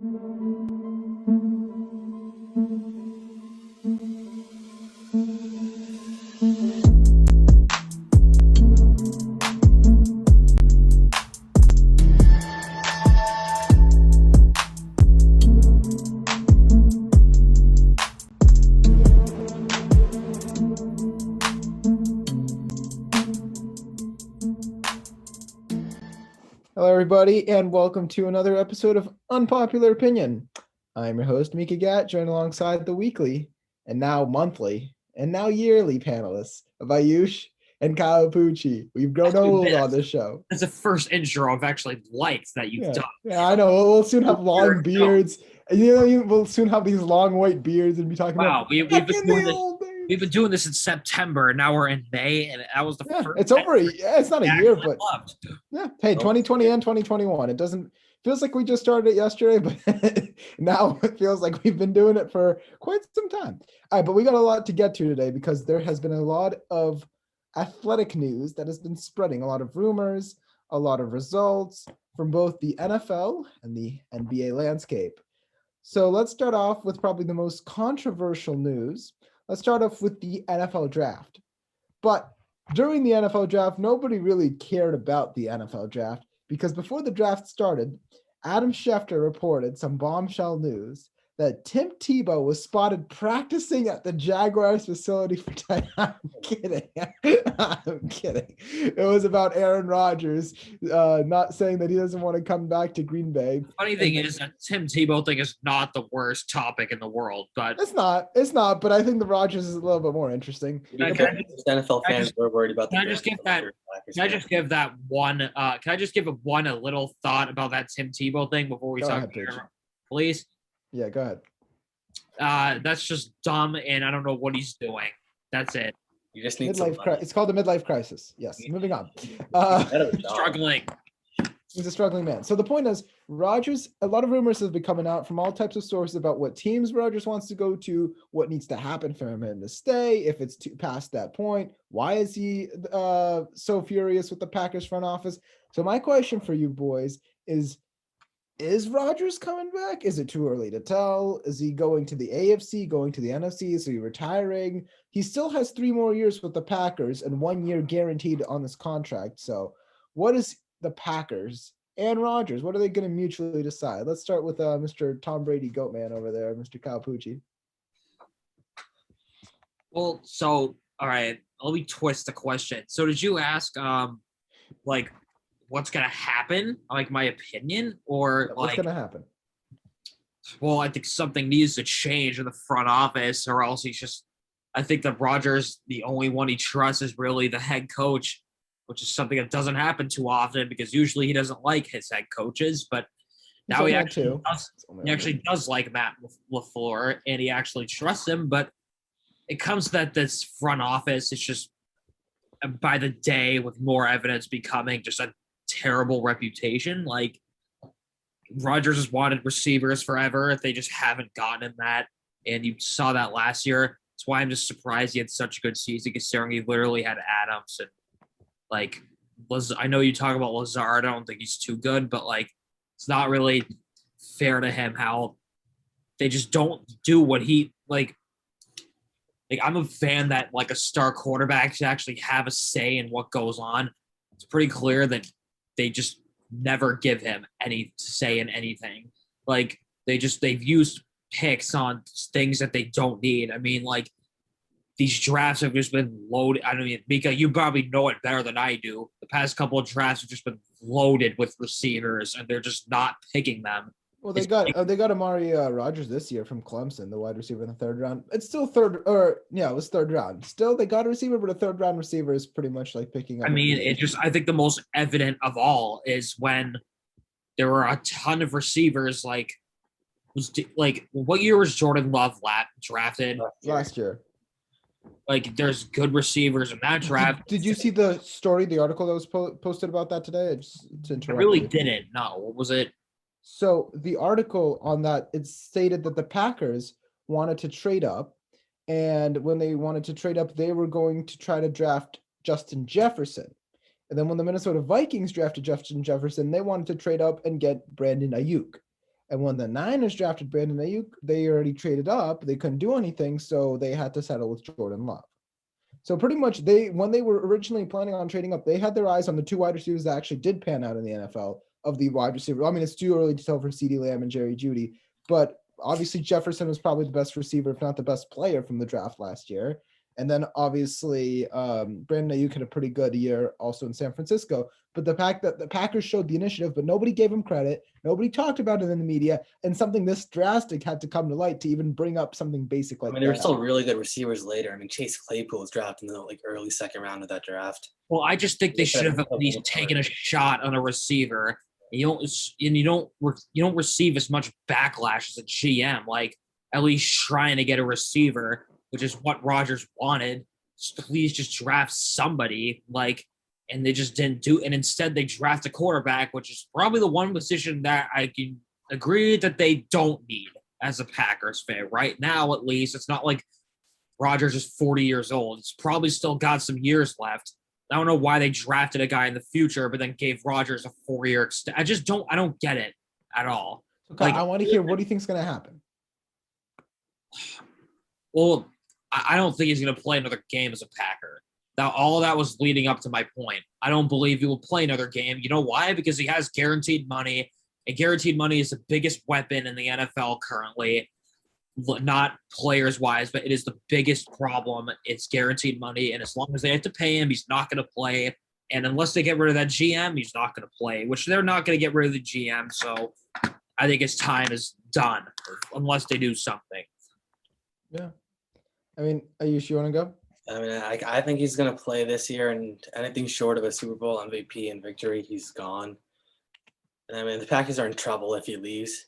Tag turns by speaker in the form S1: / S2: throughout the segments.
S1: Hello, everybody, and welcome to another episode of Unpopular Opinion. I'm your host, Mika Gatt, joined alongside the weekly, and now monthly, and now yearly panelists of Ayush and Kyle Pucci. We've grown old on this show.
S2: That's the first intro I've actually liked that you've done.
S1: Yeah, I know. We'll soon have long beards. We'll soon have these long white beards and be talking about.
S2: We've been doing this in September, and now we're in May, and that was the first.
S1: It's over. It's not a year, but hey, 2020 and 2021. It feels like we just started it yesterday, but now it feels like we've been doing it for quite some time. All right, but we got a lot to get to today because there has been a lot of athletic news that has been spreading, a lot of rumors, a lot of results from both the NFL and the NBA landscape. So let's start off with probably the most controversial news. Let's start off with the NFL draft. But during the NFL draft, nobody really cared about the NFL draft because before the draft started, Adam Schefter reported some bombshell news that Tim Tebow was spotted practicing at the Jaguars facility for time. I'm kidding. I'm kidding. It was about Aaron Rodgers not saying that he doesn't want to come back to Green Bay.
S2: The funny thing is that Tim Tebow thing is not the worst topic in the world, but
S1: it's not. But I think the Rodgers is a little bit more interesting.
S3: NFL fans were worried about.
S2: Can I just give one a little thought about that Tim Tebow thing before we talk? Please.
S1: Yeah, go ahead.
S2: That's just dumb, and I don't know what he's doing. That's it.
S3: You just need
S1: It's called a midlife crisis. Yes. Moving on.
S2: Struggling.
S1: He's a struggling man. So the point is, Rodgers. A lot of rumors have been coming out from all types of sources about what teams Rodgers wants to go to, what needs to happen for him to stay. If it's past that point, why is he so furious with the Packers front office? So my question for you boys is Rodgers coming back? Is it too early to tell? Is he going to the AFC, going to the NFC? Is he retiring? He still has 3 more years with the Packers and 1 year guaranteed on this contract. So what is the Packers and Rodgers? What are they going to mutually decide? Let's start with Mr. Tom Brady Goatman over there, Mr. Kyle Pucci.
S2: Well, so, all right, let me twist the question. So did you ask, what's going to happen, like my opinion, or
S1: what's going to happen?
S2: Well, I think something needs to change in the front office, or else I think that Rodgers, the only one he trusts is really the head coach, which is something that doesn't happen too often because usually he doesn't like his head coaches, but now he actually does like Matt LaFleur, and he actually trusts him, but it comes that this front office is just by the day with more evidence becoming just a terrible reputation. Like Rodgers has wanted receivers forever if they just haven't gotten him that, and you saw that last year. That's why I'm just surprised he had such a good season considering he literally had Adams and I know you talk about Lazard. I don't think he's too good, but it's not really fair to him how they just don't do what he like. I'm a fan that a star quarterback should actually have a say in what goes on. It's pretty clear that they just never give him any say in anything. They've used picks on things that they don't need. I mean, these drafts have just been loaded. I mean, Mika, you probably know it better than I do. The past couple of drafts have just been loaded with receivers, and they're just not picking them.
S1: Well, they got Amari Rodgers this year from Clemson, the wide receiver in the 3rd round. It's still it was 3rd round. Still, they got a receiver, but a 3rd round receiver is pretty much picking up.
S2: I mean, I think the most evident of all is when there were a ton of receivers. What year was Jordan Love drafted?
S1: Last year.
S2: There's good receivers in that draft.
S1: Did you see the article that was posted about that today?
S2: I really didn't. No, what was it?
S1: So the article on that, it stated that the Packers wanted to trade up, and when they wanted to trade up, they were going to try to draft Justin Jefferson. And then when the Minnesota Vikings drafted Justin Jefferson, they wanted to trade up and get Brandon Ayuk. And when the Niners drafted Brandon Ayuk, they already traded up. They couldn't do anything, so they had to settle with Jordan Love. So pretty much when they were originally planning on trading up, they had their eyes on the 2 wide receivers that actually did pan out in the NFL of the wide receiver. I mean, it's too early to tell for CeeDee Lamb and Jerry Jeudy, but obviously Jefferson was probably the best receiver, if not the best player from the draft last year. And then obviously Brandon Ayuk had a pretty good year also in San Francisco. But the fact that the Packers showed the initiative, but nobody gave him credit. Nobody talked about it in the media. And something this drastic had to come to light to even bring up something basic like that.
S3: I mean, there were still really good receivers later. I mean, Chase Claypool was drafted in the early second round of that draft.
S2: Well, I just think they should have at least taken a shot on a receiver. You don't receive as much backlash as a GM. Like, at least trying to get a receiver, which is what Rodgers wanted. Please just draft somebody. And they just didn't do. And instead, they draft a quarterback, which is probably the one position that I can agree that they don't need as a Packers fan right now. At least it's not like Rodgers is 40 years old. It's probably still got some years left. I don't know why they drafted a guy in the future, but then gave Rodgers a 4-year extension. I don't get it at all.
S1: Okay, I want to hear, what do you think is going to happen?
S2: Well, I don't think he's going to play another game as a Packer. Now, all of that was leading up to my point. I don't believe he will play another game. You know why? Because he has guaranteed money, and guaranteed money is the biggest weapon in the NFL currently. Not players-wise, but it is the biggest problem. It's guaranteed money, and as long as they have to pay him, he's not going to play. And unless they get rid of that GM, he's not going to play, which they're not going to get rid of the GM. So I think his time is done unless they do something.
S1: Yeah. I mean, Ayush, you want to go?
S3: I mean, I think he's going to play this year, and anything short of a Super Bowl MVP and victory, he's gone. And I mean, the Packers are in trouble if he leaves.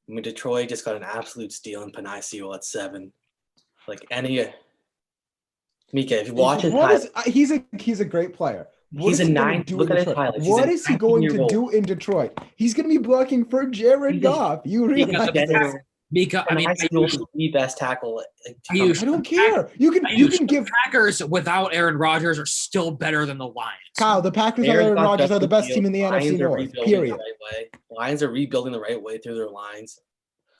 S3: I mean, Detroit just got an absolute steal in Penei Sewell at 7. Mika, if you watch his
S1: he's a great player.
S3: He's a 9. Look at his highlights.
S1: What is he going to do in Detroit? He's going to be blocking for Jared Goff. You realize this?
S2: Because I mean,
S3: the best tackle.
S1: I don't care. You can give
S2: Packers without Aaron Rodgers are still better than the Lions.
S1: Kyle, the Packers without Aaron Rodgers are the best team in the NFC North. Period.
S3: Lions are rebuilding the right way through their lines.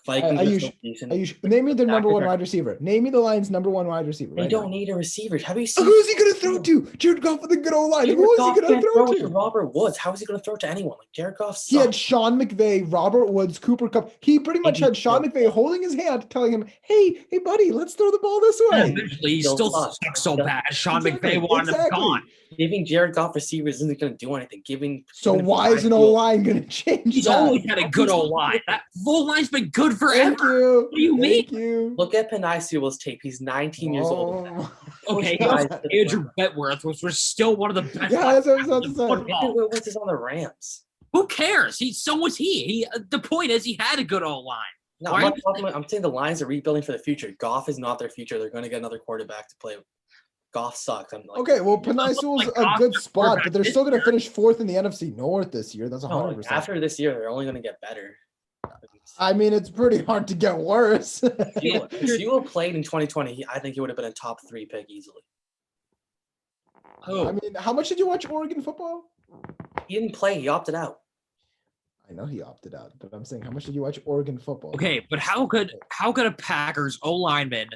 S1: Name me their number one wide receiver. Name me the Lions' number one wide receiver.
S3: They don't need a receiver. Have you seen?
S1: Who's he going to throw to? Jared Goff with a good old line. Who is he going to throw to?
S3: Robert Woods. How is he going to throw to anyone? Jared Goff sucks.
S1: He had Sean McVay, Robert Woods, Cooper Kupp. He pretty much had Sean McVay holding his hand, telling him, "Hey, buddy, let's throw the ball this way."
S2: And eventually, he still sucks so bad. Sean McVay wanted him gone.
S3: Giving Jared Goff receivers isn't going to do anything.
S1: Why is an O-line going to change?
S2: He's always had a good O-line. That O-line's been good forever.
S1: Thank you.
S2: What do you mean?
S3: Look at Penei Sewell's tape. He's 19 years old.
S2: Okay, Andrew Whitworth was still one of the best.
S1: Yeah, that's what I was about to say.
S3: Andrew Whitworth is on the Rams.
S2: Who cares? So was he. The point is, he had a good O-line.
S3: No, I'm saying the Lions are rebuilding for the future. Goff is not their future. They're going to get another quarterback to play. Goff sucks.
S1: Okay, well, Penei Sewell's a good spot, but they're still going to finish 4th in the NFC North this year. That's 100%.
S3: After this year, they're only going to get better.
S1: I mean, it's pretty hard to get worse.
S3: If Sewell played in 2020, I think he would have been a top 3 pick easily.
S1: I mean, how much did you watch Oregon football?
S3: He didn't play. He opted out.
S1: I know he opted out, but I'm saying, how much did you watch Oregon football?
S2: Okay, but how could a Packers O-lineman,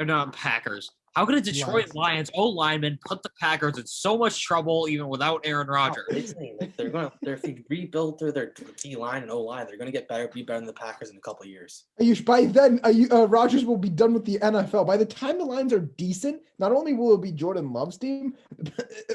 S2: or not Packers, how could a Detroit Lions O-lineman put the Packers in so much trouble even without Aaron Rodgers?
S3: If they rebuild through their D-line and O-line, they're going to be better than the Packers in a couple of years.
S1: By then, Rodgers will be done with the NFL. By the time the Lions are decent, not only will it be Jordan Love's team,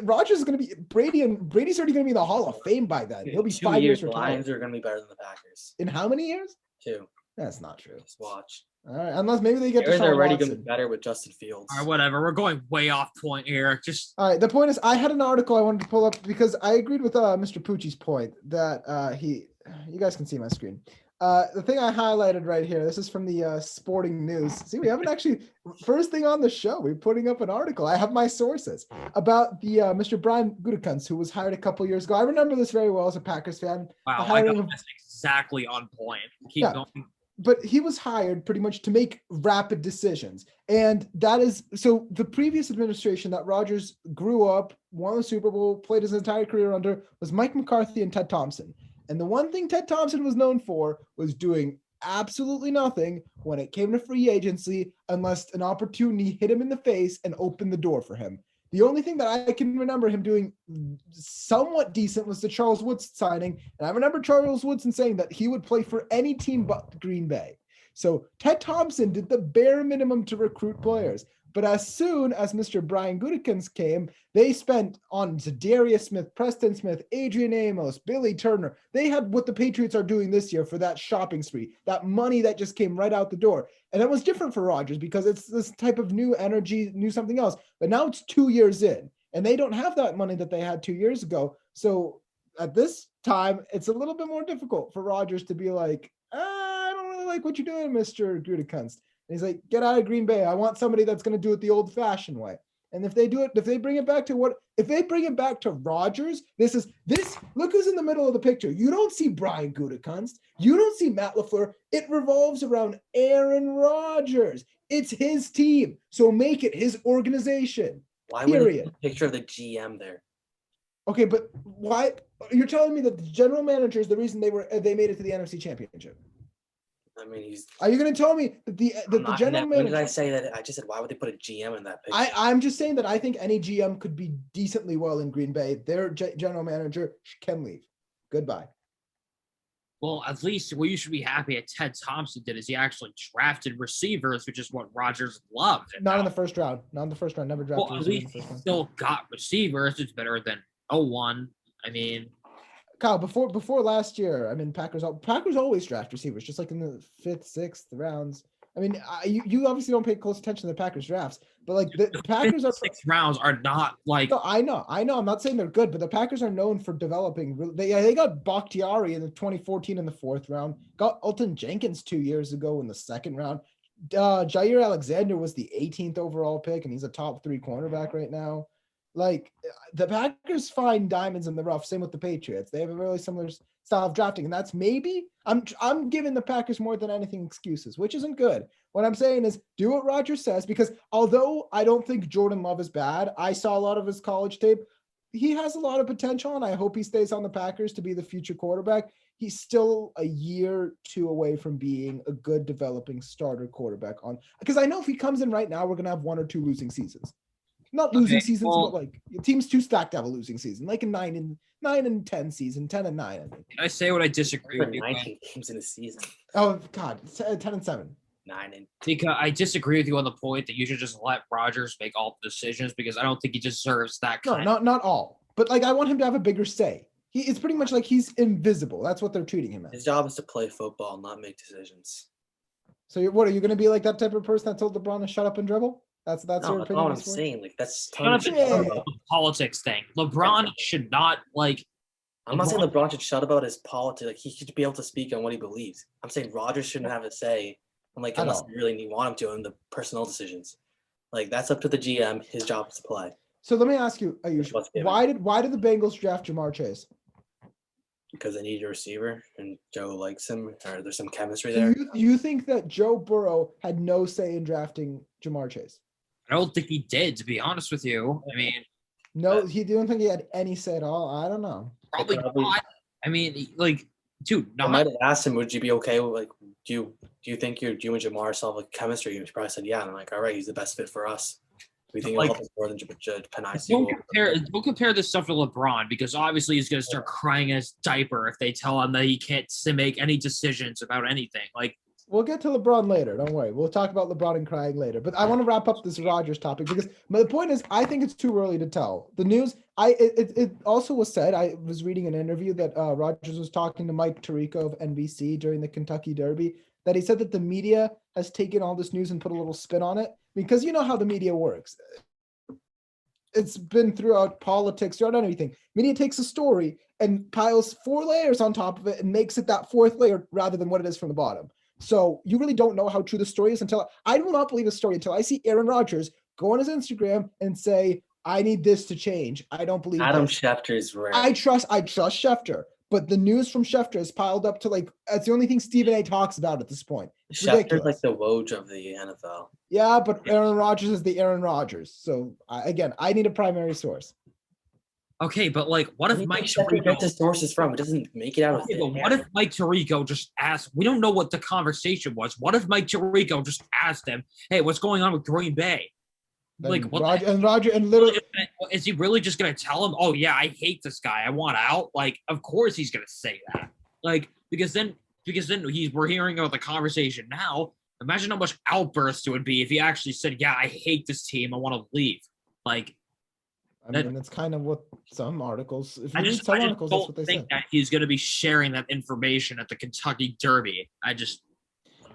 S1: Rodgers is going to be Brady's already going to be in the Hall of Fame by then. He'll be 5 years
S3: retired. The
S1: retired.
S3: Lions are going to be better than the Packers.
S1: In how many years?
S3: 2.
S1: That's not true.
S3: Just watch.
S1: All right, unless maybe they get to
S3: They're already going to be better with Justin Fields.
S2: All right, whatever. We're going way off point here.
S1: All right. The point is, I had an article I wanted to pull up because I agreed with Mr. Pucci's point that you guys can see my screen. The thing I highlighted right here, this is from the Sporting News. See, we haven't actually, first thing on the show, we're putting up an article. I have my sources about the Mr. Brian Gutekunst, who was hired a couple years ago. I remember this very well as a Packers fan.
S2: Wow, I got this exactly on point. Keep going.
S1: But he was hired pretty much to make rapid decisions. And that is, so the previous administration that Rodgers grew up, won the Super Bowl, played his entire career under, was Mike McCarthy and Ted Thompson. And the one thing Ted Thompson was known for was doing absolutely nothing when it came to free agency unless an opportunity hit him in the face and opened the door for him. The only thing that I can remember him doing somewhat decent was the Charles Woodson signing. And I remember Charles Woodson saying that he would play for any team but Green Bay. So Ted Thompson did the bare minimum to recruit players. But as soon as Mr. Brian Gutekunst came, they spent on Zadarius Smith, Preston Smith, Adrian Amos, Billy Turner. They had what the Patriots are doing this year for that shopping spree, that money that just came right out the door. And that was different for Rodgers because it's this type of new energy, new something else. But now it's 2 years in, and they don't have that money that they had 2 years ago. So at this time, it's a little bit more difficult for Rodgers to be like, I don't really like what you're doing, Mr. Gutekunst. And he's like, get out of Green Bay. I want somebody that's going to do it the old fashioned way. And if they do it, if they bring it back to Rodgers, look who's in the middle of the picture. You don't see Brian Gutekunst. You don't see Matt LaFleur. It revolves around Aaron Rodgers. It's his team. So make it his organization.
S3: Why would you put a picture of the GM there?
S1: Okay, but why? You're telling me that the general manager is the reason they made it to the NFC Championship.
S3: I mean,
S1: Are you going to tell me that the general manager?
S3: When did I say that? I just said, why would they put a GM in that picture?
S1: I'm just saying that I think any GM could be decently well in Green Bay. Their general manager can leave. Goodbye.
S2: Well, at least what you should be happy at Ted Thompson did is he actually drafted receivers, which is what Rodgers loved.
S1: Not in the first round. Not in the first round. Never drafted.
S2: Well, at least he still got receivers. It's better than no one. I mean,
S1: Kyle, before last year, I mean, Packers always draft receivers, just like in the 5th, 6th rounds. I mean, you obviously don't pay close attention to the Packers drafts, but like the Packers
S2: 6 rounds are not like.
S1: No, I know. I'm not saying they're good, but the Packers are known for developing. They got Bakhtiari in the 2014 in the 4th round. Got Elton Jenkins 2 years ago in the 2nd round. Jair Alexander was the 18th overall pick, and he's a top 3 cornerback right now. Like the Packers find diamonds in the rough. Same with the Patriots. They have a really similar style of drafting, and that's maybe I'm giving the Packers more than anything excuses, which isn't good. What I'm saying is do what Rodgers says, because although I don't think Jordan Love is bad, I saw a lot of his college tape. He has a lot of potential, and I hope he stays on the Packers to be the future quarterback. He's still a year or 2 away from being a good developing starter quarterback because I know if he comes in right now, we're gonna have 1 or 2 losing seasons. Not losing seasons, but like your team's too stacked to have a losing season, like a 9-10 season, 10-9. I think.
S2: Can I say what I disagree with you?
S3: 19 games in a season.
S1: Oh God, 10-7.
S3: 9
S2: Because I disagree with you on the point that you should just let Rodgers make all the decisions because I don't think he deserves that.
S1: Not all, but like I want him to have a bigger say. It's pretty much like he's invisible. That's what they're treating him as.
S3: His job is to play football, not make decisions.
S1: So what are you going to be like that type of person that told LeBron to shut up and dribble? That's your opinion.
S3: That's what I'm saying. Like that's
S2: a politics thing. LeBron should not like.
S3: I'm not saying LeBron should shut about his politics. Like he should be able to speak on what he believes. I'm saying Rodgers shouldn't have a say. Unless you really want him to on the personnel decisions. Like that's up to the GM. His job is to play.
S1: So let me ask you, Ayush, why did the Bengals draft Jamar Chase?
S3: Because they need a receiver, and Joe likes him, or there's some chemistry there.
S1: Do you think that Joe Burrow had no say in drafting Jamar Chase?
S2: I don't think he did, to be honest with you. I mean,
S1: no, he didn't think he had any say at all. I don't know.
S2: Probably not. I mean, like, dude,
S3: I might have asked him, would you be okay with, like, do you think you and Jamar solve like chemistry? He probably said, yeah. And I'm like, all right, he's the best fit for us. We think he'll help us more than Penei.
S2: Don't compare this stuff to LeBron, because obviously he's going to start crying in his diaper if they tell him that he can't make any decisions about anything. Like,
S1: we'll get to LeBron later. Don't worry. We'll talk about LeBron and crying later. But I want to wrap up this Rodgers topic because the point is, I think it's too early to tell. The news, it also was said, I was reading an interview that Rodgers was talking to Mike Tirico of NBC during the Kentucky Derby, that he said that the media has taken all this news and put a little spin on it, because you know how the media works. It's been throughout politics, throughout everything. Media takes a story and piles 4 layers on top of it and makes it that 4th layer rather than what it is from the bottom. So you really don't know how true the story is until I will not believe a story until I see Aaron Rodgers go on his Instagram and say, I need this to change. I don't believe
S3: Adam Schefter is rare.
S1: I trust Schefter, but the news from Schefter is piled up to that's the only thing Stephen A talks about at this point. It's
S3: Schefter's like the Woj of the NFL.
S1: Yeah, but Aaron Rodgers is the Aaron Rodgers. So I need a primary source.
S2: Okay, but like, what if Mike
S3: Tirico gets
S2: Tirico?
S3: his sources from? It doesn't make it out of
S2: Okay, but
S3: thin
S2: what
S3: air.
S2: if Mike Tirico just asked? We don't know what the conversation was. What if Mike Tirico just asked him, "Hey, what's going on with Green Bay?" Like, what
S1: Roger and literally
S2: is he really just gonna tell him? Oh yeah, I hate this guy. I want out. Like, of course he's gonna say that. Like, because then we're hearing about the conversation now. Imagine how much outburst it would be if he actually said, "Yeah, I hate this team. I want to leave." Like,
S1: I mean, that's kind of what some articles. If you
S2: I
S1: read
S2: just
S1: some
S2: don't
S1: articles, that's what they
S2: think
S1: said.
S2: that he's gonna be sharing that information at the Kentucky Derby.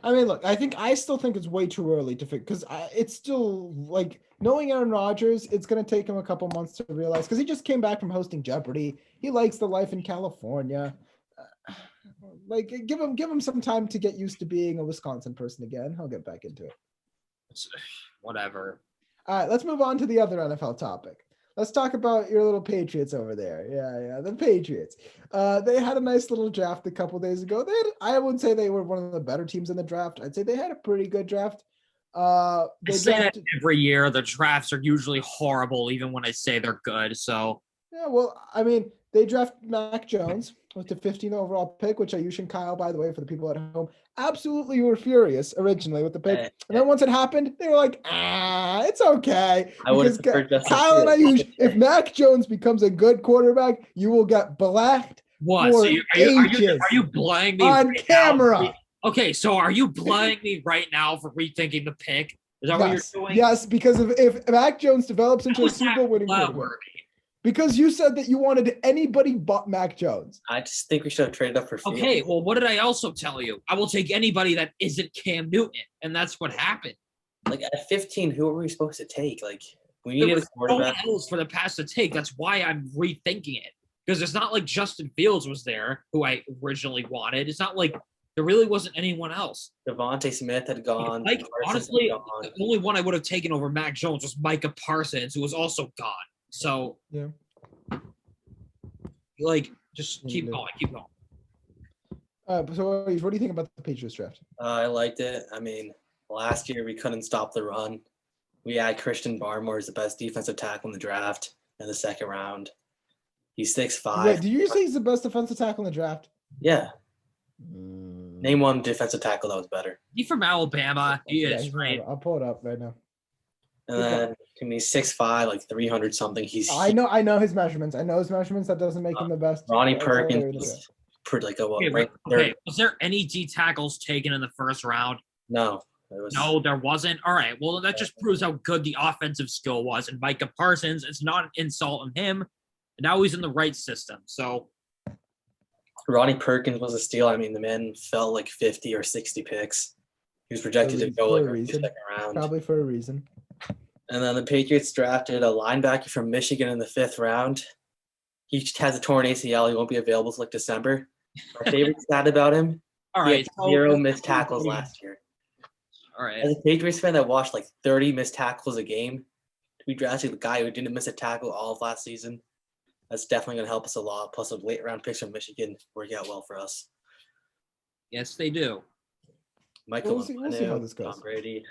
S1: I mean, look, I still think it's way too early to figure because it's still like knowing Aaron Rodgers, it's going to take him a couple months to realize because he just came back from hosting Jeopardy. He likes the life in California. Like give him some time to get used to being a Wisconsin person again. He'll get back into it.
S2: Whatever.
S1: All right, let's move on to the other NFL topic. Let's talk about your little Patriots over there. Yeah, the Patriots. They had a nice little draft a couple days ago. I wouldn't say they were one of the better teams in the draft. I'd say they had a pretty good draft.
S2: They say that every year. The drafts are usually horrible, even when I say they're good. So
S1: yeah, well, I mean, they drafted Mac Jones with the 15th overall pick, which Ayush and Kyle, by the way, for the people at home, absolutely were furious originally with the pick. And then once it happened, they were like, it's okay. Because Kyle and Ayush, if Mac Jones becomes a good quarterback, you will get blacked
S2: what?
S1: for
S2: So are you blaming me
S1: on
S2: right
S1: camera?
S2: Now? Okay, so are you blaming me right now for rethinking the pick? Is that what you're doing?
S1: Yes, because if Mac Jones develops into a Super Bowl winning quarterback. Because you said that you wanted anybody but Mac Jones.
S3: I just think we should have traded up for Fields.
S2: Okay, well, what did I also tell you? I will take anybody that isn't Cam Newton, and that's what happened.
S3: Like at 15, who are we supposed to take? Like we needed a quarterback.
S2: No one else for the pass to take. That's why I'm rethinking it. Because it's not like Justin Fields was there, who I originally wanted. It's not like there really wasn't anyone else.
S3: Devontae Smith had gone.
S2: Like, honestly, the only one I would have taken over Mac Jones was Micah Parsons, who was also gone. So,
S1: yeah,
S2: like, just keep going.
S1: So, what do you think about the Patriots draft?
S3: I liked it. I mean, last year we couldn't stop the run. We had Christian Barmore as the best defensive tackle in the draft in the second round. He's 6'5".
S1: Wait, did you say he's the best defensive tackle in the draft?
S3: Yeah. Name one defensive tackle that was better.
S2: He's from Alabama. He is, right?
S1: I'll pull it up right now.
S3: And then he's 6'5", like 300 something.
S1: I know his measurements. That doesn't make him the best.
S3: Ronnie Perkins, pretty like
S2: okay. Was there any D tackles taken in the first round?
S3: No.
S2: No, there wasn't. All right. Well, that just proves how good the offensive skill was. And Micah Parsons, it's not an insult on him. And now he's in the right system. So
S3: Ronnie Perkins was a steal. I mean, the man fell like 50 or 60 picks. He was projected to go like the second round.
S1: Probably for a reason.
S3: And then the Patriots drafted a linebacker from Michigan in the 5th round. He has a torn ACL. He won't be available till like December. My favorite stat about him, he had 0 missed tackles last year.
S2: All right.
S3: As a Patriots fan that watched like 30 missed tackles a game, we drafted the guy who didn't miss a tackle all of last season. That's definitely going to help us a lot. Plus, a late round picks from Michigan work out well for us.
S2: Yes, they do.
S3: Michael,
S1: we'll see how this goes.
S3: Tom Brady.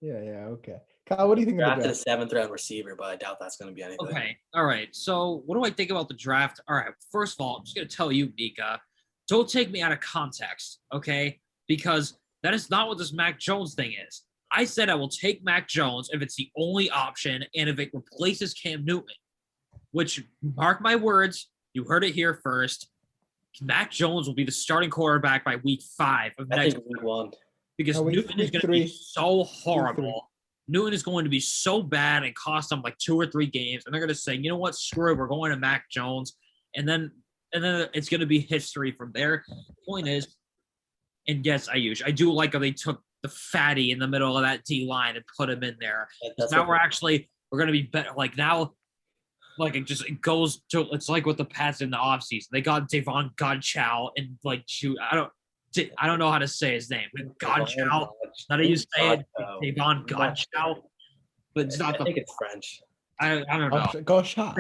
S1: Yeah. Okay. Kyle, what do you think about
S3: the 7th round receiver, but I doubt that's going to be anything.
S2: Okay. All right. So, what do I think about the draft? All right. First of all, I'm just going to tell you, Mika, don't take me out of context, okay? Because that is not what this Mac Jones thing is. I said I will take Mac Jones if it's the only option and if it replaces Cam Newton, which, mark my words, you heard it here first. Mac Jones will be the starting quarterback by week 5 of next
S3: week 1.
S2: Because Newton is going to be so horrible. Newton is going to be so bad and cost them like 2 or 3 games. And they're going to say, you know what, screw it, we're going to Mac Jones. And then it's going to be history from there. The point is, and yes, I do like how they took the fatty in the middle of that D line and put him in there. Now we're going to be better. Like now, like it goes to, it's like with the Pats in the offseason. They got Davon Godchow and like shoot, I don't know how to say his name. Godchow. Not how you say it. Davon Godchow. But it's not
S3: I think it's French.
S2: I don't know.
S1: Godchow.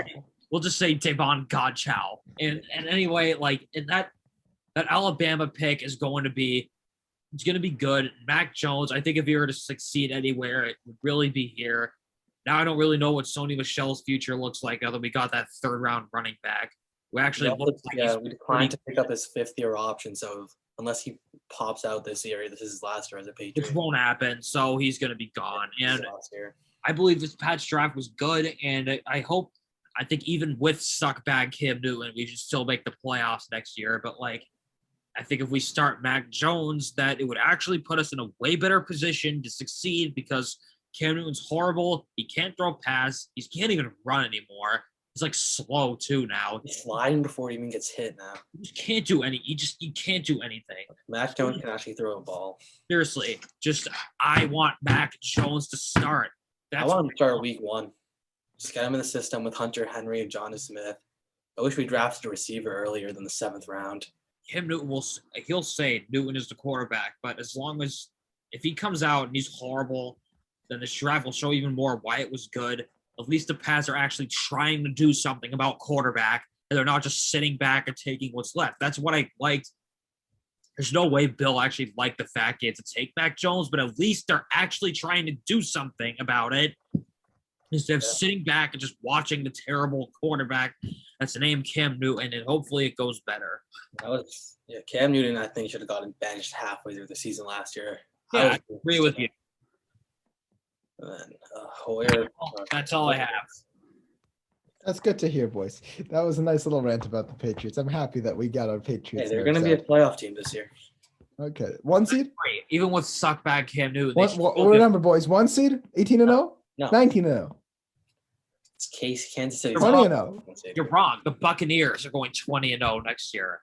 S2: We'll just say Davon Godchow. And anyway, like in that Alabama pick is going to be good. Mac Jones, I think if he were to succeed anywhere, it would really be here. Now I don't really know what Sony Michel's future looks like, although we got that third-round running back. We actually
S3: we declined to pick up his fifth-year option, so unless he pops out this year, this is his last year as a Patriot.
S2: Which won't happen, so he's going to be gone. And I believe this Pats draft was good, and I think even with suckbag Cam Newton, we should still make the playoffs next year. But, like, I think if we start Mac Jones, that it would actually put us in a way better position to succeed because Cam Newton's horrible. He can't throw a pass. He can't even run anymore. He's like slow too now.
S3: He's sliding before he even gets hit now.
S2: You can't do you can't do anything.
S3: Mac Jones can actually throw a ball.
S2: Seriously, I want Mac Jones to start.
S3: I want him to start week 1. Just get him in the system with Hunter Henry and Jonnu Smith. I wish we drafted a receiver earlier than the 7th round.
S2: Cam Newton he'll say Newton is the quarterback, but as long as if he comes out and he's horrible, then the draft will show even more why it was good. At least the Pats are actually trying to do something about quarterback, and they're not just sitting back and taking what's left. That's what I liked. There's no way Bill actually liked the fact he had to take Mac Jones, but at least they're actually trying to do something about it instead of sitting back and just watching the terrible quarterback that's named Cam Newton, and hopefully it goes better.
S3: Cam Newton, I think, should have gotten benched halfway through the season last year.
S2: Yeah, I agree with you.
S3: And then Hoyer.
S2: That's all I have.
S1: That's good to hear, boys. That was a nice little rant about the Patriots. I'm happy that we got our Patriots.
S3: Hey, they're going to be a playoff team this year.
S1: Okay. 1 seed?
S2: Even with suckback Cam Newton.
S1: Remember, boys, 1 seed? 18-0?
S3: No.
S1: 19-0.
S3: It's Kansas City.
S1: 20-0.
S2: You're wrong. The Buccaneers are going 20-0 next year.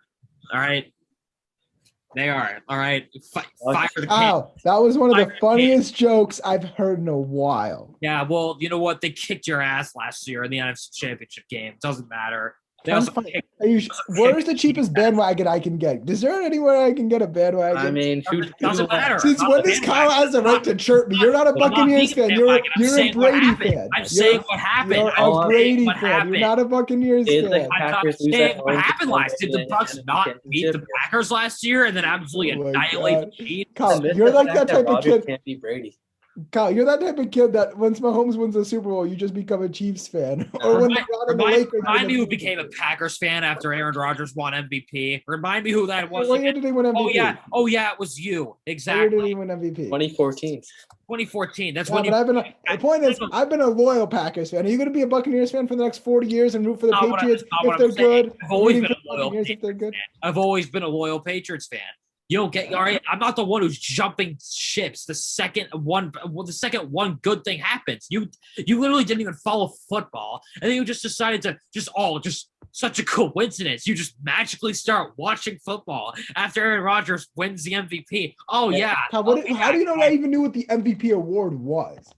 S2: All right. They are. All right. Fire the
S1: Wow, that was one of the funniest jokes I've heard in a while.
S2: Yeah, well, you know what? They kicked your ass last year in the NFC Championship game. Doesn't matter.
S1: Where's the cheapest bandwagon I can get? Is there anywhere I can get a bandwagon?
S3: I mean,
S2: doesn't matter.
S1: Since when does Kyle has the right to chirp me? You're not a Buccaneers fan. You're a Brady fan.
S2: I'm saying what happened.
S1: You're a Brady fan. You're not a Buccaneers fan.
S2: I'm not saying what happened last. Did the Bucs not beat the Packers last year and then absolutely annihilate the Chiefs?
S1: Kyle, you're like that type of kid.
S3: Can't beat Brady.
S1: Kyle, you're that type of kid that once Mahomes wins the Super Bowl, you just become a Chiefs fan. Or when
S2: remind me who became a Packers fan after Aaron Rodgers won MVP. Remind me who that was.
S1: What year did he win MVP?
S2: Oh yeah, it was you. Exactly.
S1: What year did he win MVP?
S3: 2014.
S2: 2014. That's
S1: when. The point is, I've been a loyal Packers fan. Are you going to be a Buccaneers fan for the next 40 years and root for the Patriots if they're good?
S2: I've always been a loyal Patriots fan. I've always been a loyal Patriots fan. You don't get all right. I'm not the one who's jumping ships. The second one good thing happens, you literally didn't even follow football, and then you just decided to just such a coincidence. You just magically start watching football after Aaron Rodgers wins the MVP. Oh yeah.
S1: How do you know I even knew what the MVP award was?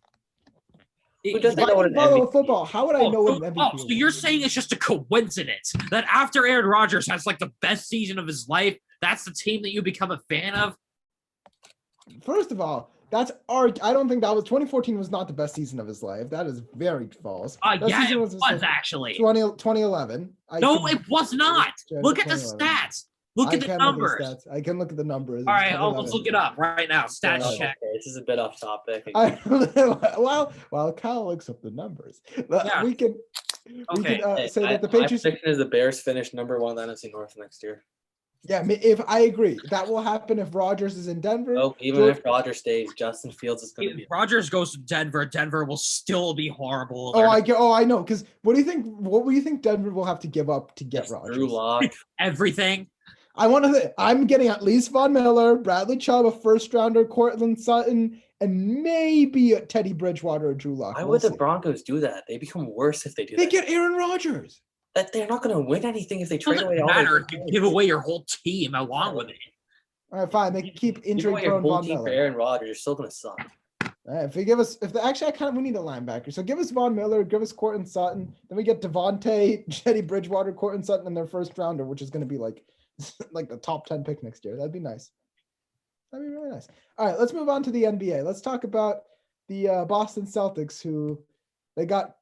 S3: Who doesn't know what an MVP?
S1: Football? How would I know what an MVP?
S2: So you're saying it's just a coincidence that after Aaron Rodgers has like the best season of his life, that's the team that you become a fan of?
S1: First of all, I don't think that was 2014 was not the best season of his life. That is very false.
S2: Yeah, it was actually
S1: 2011.
S2: No, it was not. Look at the stats. Look at the numbers.
S1: I can look at the numbers.
S2: All right, let's look it up right now. Stats check.
S3: Okay, this is a bit off topic.
S1: While Kyle looks up the numbers, we can say that the Patriots.
S3: My prediction is the Bears finish number 1 in the NFC North next year.
S1: Yeah, if I agree, that will happen if Rodgers is in Denver.
S3: Oh, even if Rodgers stays, Justin Fields is going to be.
S2: If Rodgers goes to Denver, Denver will still be horrible.
S1: I know. Because what do you think Denver will have to give up to get Rodgers?
S3: Drew Lock.
S2: Everything.
S1: I'm getting at least Von Miller, Bradley Chubb, a first rounder, Cortland Sutton, and maybe Teddy Bridgewater or Drew Lock.
S3: Why would the Broncos do that? They become worse if they do that.
S1: They get Aaron Rodgers.
S3: That they're not going to win anything if they trade away all
S2: their if you give away your whole team along with it.
S1: All right, fine. They can keep injury-prone Von Miller.
S3: For Aaron Rodgers, you're still going to suck.
S1: All right, we need a linebacker. So give us Von Miller, give us Cortland Sutton. Then we get Devontae, Teddy Bridgewater, Cortland Sutton, and their first rounder, which is going to be like the top 10 pick next year. That'd be nice. That'd be really nice. All right, let's move on to the NBA. Let's talk about the Boston Celtics, who they got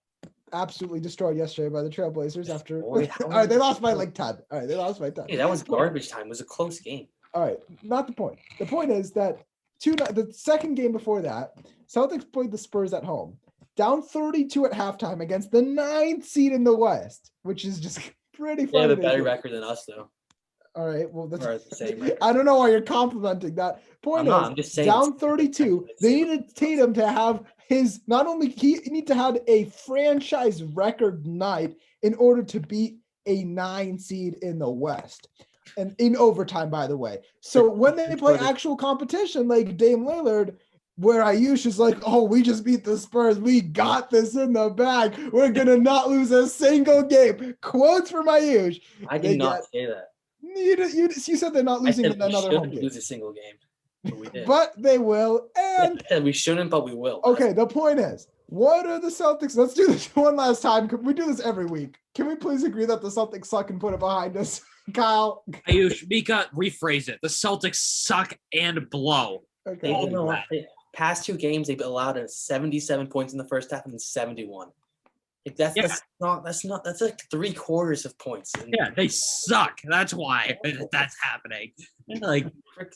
S1: absolutely destroyed yesterday by the Trailblazers after. All right, they lost by like 10. All right, they lost by 10.
S3: Hey, that was garbage time. It was a close game.
S1: All right, not the point. The point is that the second game before that, Celtics played the Spurs at home. down 32 at halftime against the 9th seed in the West, which is just pretty funny.
S3: They have a better record than us, though.
S1: All right, well, that's
S3: Or the same record.
S1: I don't know why you're complimenting that. I'm just saying down 32. They needed Tatum to have his he need to have a franchise record night in order to beat a 9 seed in the West, and in overtime, by the way. So when they play actual competition like Dame Lillard, where Ayush is like, oh, we just beat the Spurs. We got this in the bag. We're going to not lose a single game. Quotes from Ayush.
S3: I did not say that.
S1: You said they're not losing another home game.
S3: Lose a single game. But we did.
S1: But they will. And
S3: we shouldn't, but we will.
S1: Okay, the point is, what are the Celtics? Let's do this one last time. We do this every week. Can we please agree that the Celtics suck and put it behind us? Kyle.
S2: Ayush, Mika, rephrase it. The Celtics suck and blow.
S1: Okay.
S3: Past 2 games, they've allowed 77 points in the first half and then 71. That's like 3/4 of points.
S2: Yeah, they suck. That's why that's happening. Like,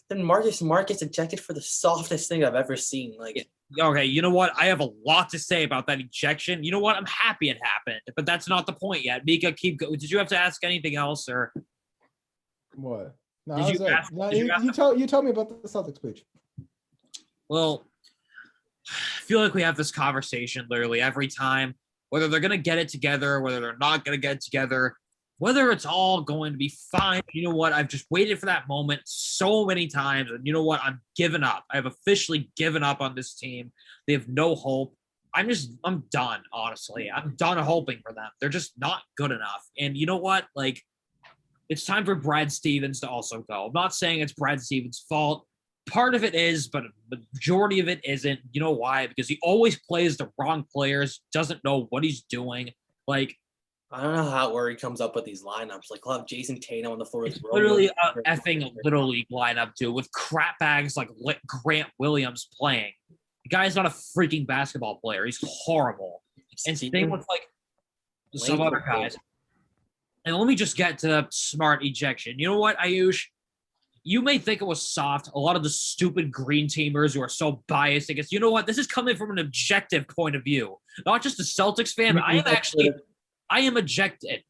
S3: then Marcus Smart gets ejected for the softest thing I've ever seen. Like,
S2: okay, you know what? I have a lot to say about that ejection. You know what? I'm happy it happened, but that's not the point yet. Mika, keep going. Did you have to ask anything else, or
S1: what? No, you tell me about the Celtics, please.
S2: Well, I feel like we have this conversation literally every time, whether they're going to get it together, whether they're not going to get it together, whether it's all going to be fine. You know what? I've just waited for that moment so many times. And you know what? I'm giving up. I've officially given up on this team. They have no hope. I'm done, honestly. I'm done hoping for them. They're just not good enough. And you know what? Like, it's time for Brad Stevens to also go. I'm not saying it's Brad Stevens' fault. Part of it is, but the majority of it isn't. You know why? Because he always plays the wrong players, doesn't know what he's doing. Like,
S3: I don't know where he comes up with these lineups. Like, he'll have Jason Tatum on the floor.
S2: It's literally an effing Little League lineup, dude, with crap bags like Grant Williams playing. The guy's not a freaking basketball player. He's horrible. And same with, like, some other guys. And let me just get to the Smart ejection. You know what, Ayush? You may think it was soft. A lot of the stupid green teamers who are so biased against, you know what? This is coming from an objective point of view, not just a Celtics fan. But I am ejected.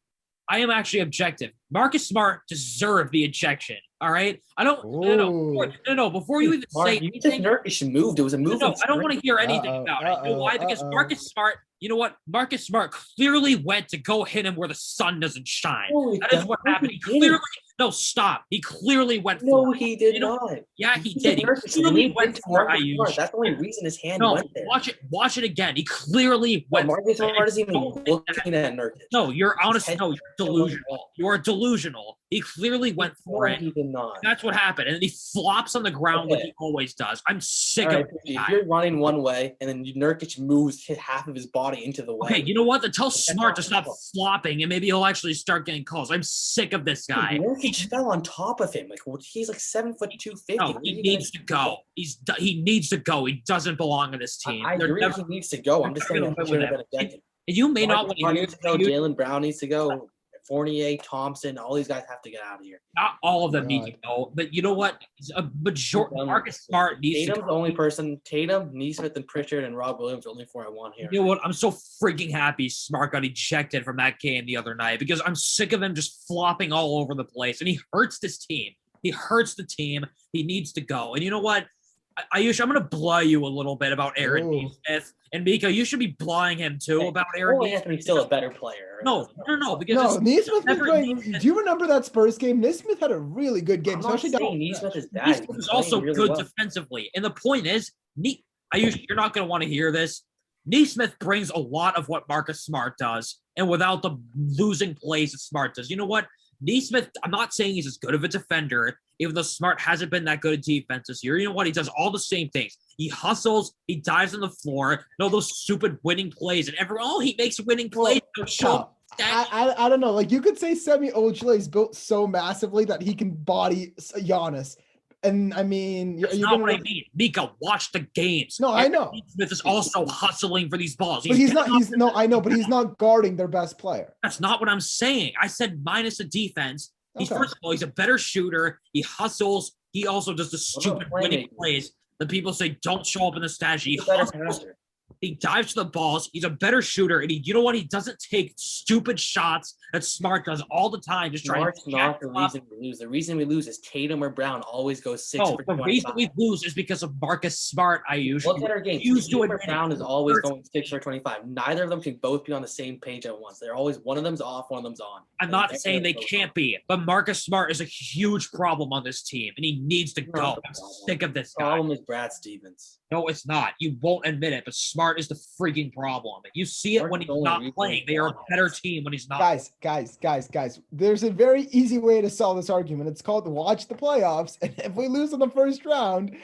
S2: I am actually objective. Marcus Smart deserved the ejection. All right. I don't. No. Before you even say anything,
S3: Nurkic moved. It was a move.
S2: No, I don't want to hear anything about it. You know why? Because Marcus Smart. You know what? Marcus Smart clearly went to go hit him where the sun doesn't shine. That is what happened. He clearly. No, stop. He clearly went for it.
S3: No, he did not.
S2: Yeah, he did. He clearly went for it.
S3: That's the only reason his hand went there.
S2: Watch it again. He clearly went for it.
S3: Marcus Smart isn't even looking at Nurkic.
S2: No, you're honest. No, you're delusional. You are delusional. He clearly went for it.
S3: He did not.
S2: That's what happened. And then he flops on the ground like he always does. I'm sick of it.
S3: If you're running one way and then Nurkic moves half of his body into the way.
S2: Okay, you know what? Then tell Smart to stop flopping and maybe he'll actually start getting calls. I'm sick of this guy.
S3: Nurkic fell on top of him. Like, he's like 7 foot 250.
S2: No, he needs to go. He needs to go. He doesn't belong on this team.
S3: I agree he needs to go. I'm just saying he should have been ejected.
S2: You may not want to hear
S3: needs to go. Jaylen Brown needs to go. Fournier, Thompson, all these guys have to get out of here.
S2: Not all of them need to go, but you know what? Marcus Smart needs to go.
S3: Tatum's the only person. Tatum, Neesmith, and Pritchard, and Rob Williams are the only 4 I want here.
S2: You know what? I'm so freaking happy Smart got ejected from that game the other night because I'm sick of him just flopping all over the place, and he hurts this team. He hurts the team. He needs to go. And you know what? Ayush, I'm going to blow you a little bit about Aaron Neesmith. And Mika, you should be blowing him too about Aaron Neesmith.
S3: He's still a better player.
S2: No. Because
S1: Neesmith was playing. Do you remember that Spurs game? Neesmith had a really good game.
S3: Especially Neesmith is bad.
S2: Neesmith was also really good defensively. And the point is, Ayush, you're not going to want to hear this. Neesmith brings a lot of what Marcus Smart does, and without the losing plays that Smart does. You know what? Neesmith, I'm not saying he's as good of a defender, even though Smart hasn't been that good at defense this year. You know what? He does all the same things. He hustles. He dives on the floor. Those stupid winning plays. And he makes winning plays.
S1: I don't know. Like, you could say Semi Ojeleye is built so massively that he can body Giannis. And I mean,
S2: that's not what I mean. Mika, watch the games.
S1: No, I know.
S2: Smith is also hustling for these balls.
S1: But he's not. I know, but he's not guarding their best player.
S2: That's not what I'm saying. I said minus the defense. First of all, he's a better shooter. He hustles. He also does the stupid winning plays that people say don't show up in the stat sheet. He dives to the balls. He's a better shooter, and you know what? He doesn't take stupid shots that Smart does all the time. Just trying to
S3: Smart's not the reason we lose. The reason we lose is Tatum or Brown always goes 6
S2: No,
S3: for
S2: the
S3: 25.
S2: reason we lose is because of Marcus Smart.
S3: Look at our game. Tatum or Brown is always going 6 for 25. Neither of them can both be on the same page at once. They're always one of them's off, one of them's on.
S2: I'm not saying they can't be, but Marcus Smart is a huge problem on this team, and he needs to go. I'm sick of this
S3: The
S2: guy.
S3: problem is Brad Stevens.
S2: No, it's not. You won't admit it, but Smart is the freaking problem. You see it when he's not playing. They are a better team when he's not.
S1: Guys. There's a very easy way to solve this argument. It's called watch the playoffs. And if we lose in the first round,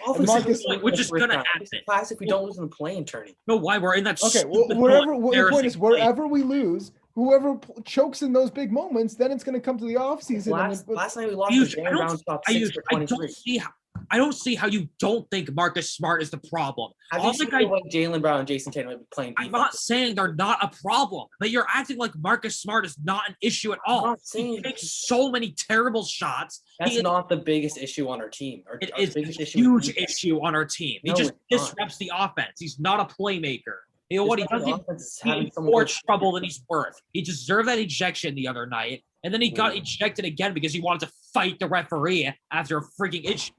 S2: which is going to happen.
S3: It's classic if we don't lose in the play-in tourney.
S2: No, why? We're in that.
S1: Okay, well, the point is, wherever we lose, whoever chokes in those big moments, then it's going to come to the offseason.
S3: Last night we lost to Jalen Brown top 6 for 23.
S2: I don't see how you don't think Marcus Smart is the problem.
S3: Have you seen like Jalen Brown and Jason Tatum playing defense?
S2: I'm not saying they're not a problem, but you're acting like Marcus Smart is not an issue at all. He takes so many terrible shots.
S3: That's not the biggest issue on our team.
S2: It is a huge issue on our team. He just disrupts the offense. He's not a playmaker. You know what? He doesn't. He's more trouble than he's worth. He deserved that ejection the other night, and then he got ejected again because he wanted to fight the referee after a freaking issue.